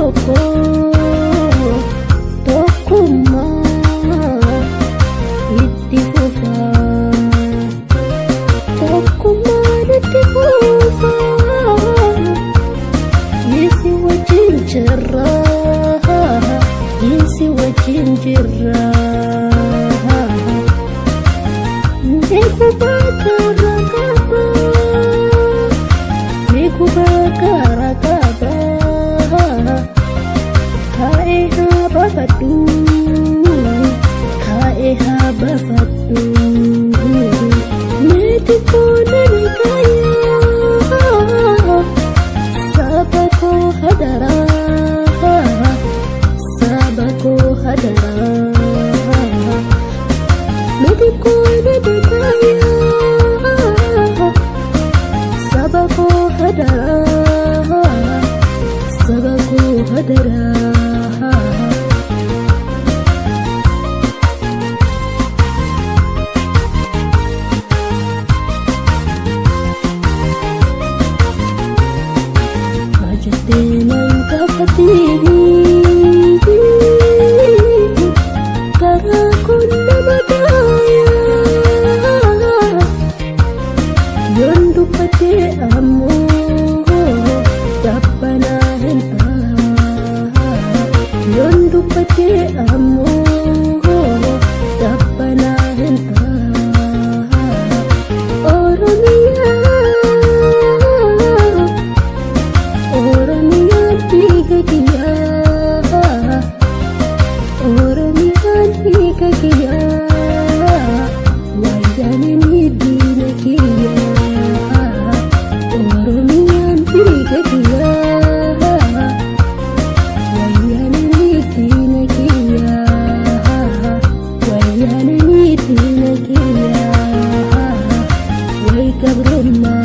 tokko tokkummaa itti fufaa tokkummaan itti fufaa Yesu wajjin jirra Yesu wajjin jirra Meeku bakara kaba Meeku bakara kaba Kaeha bafadu Kaeha bafadu Meeku nanikaya Sabako hadara Sabako hadara Meeku nanikaya Sabako hadara Sabako hadara Majatenan kafati Karakun namadaya Yondu pate amu Tapanahin Yondu pate amu Tapanahin Oromia Oromia tiga kia Oromia tiga kia Wajane ni dina kia Oromia tiga kia Wajane ni dina kia Wajane ni dina kia Wai kabruma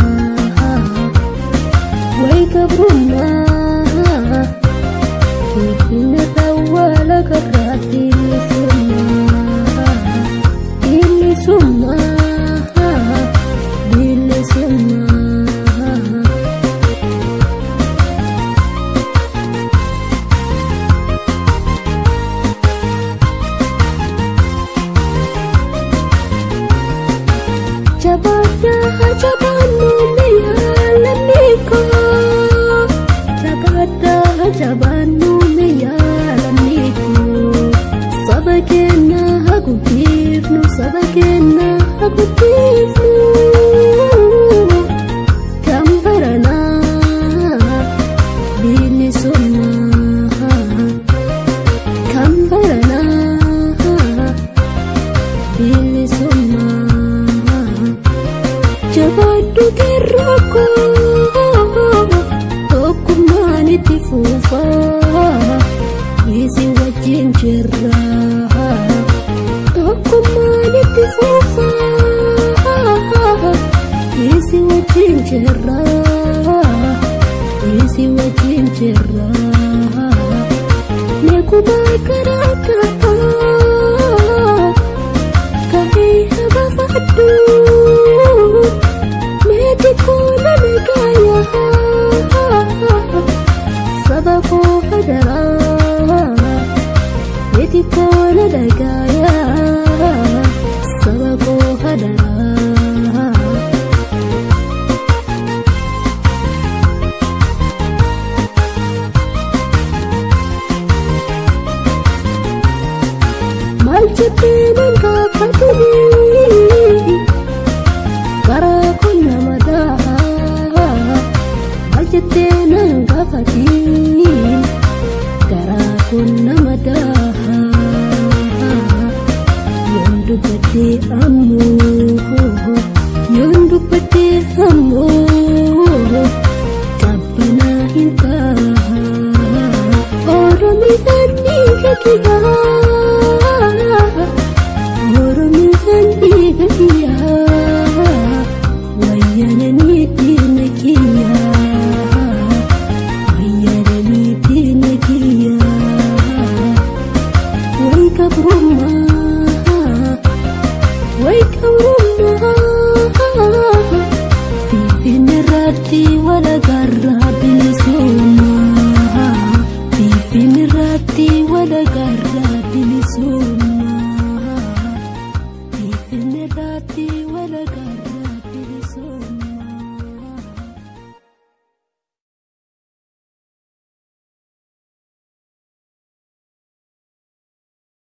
Wai kabruma Kifina tawala karati Ili summa Ili summa Jabada jabanu meyalaniko Jabada jabanu meyalaniko Sabakena hagutifnu Sabakena hagutifnu Kambarana Bili summa Kambarana Bili summa Jabadu keroko Tokkummaan itti fufaa Yesu wajjin jirra Tokkummaan itti fufaa Yesu wajjin jirra Yesu wajjin jirra Meeku bakara kaba Kaeha bafadu Meeku nanikaya Sabako hadara Meeku nanikaya Sabako hadara Maljatenan kafatini Karakun namadaha Maljatenan kafatin Karakun namadaha Yondu pati amu Yondu pati amu Kapanahin taha Oromihan ni kakiha Oromihan ni kakiha Wayana ni dina kia Wayana ni dina kia Wai kabruma Wai kabruma Fifin rati wala garra bilisuma da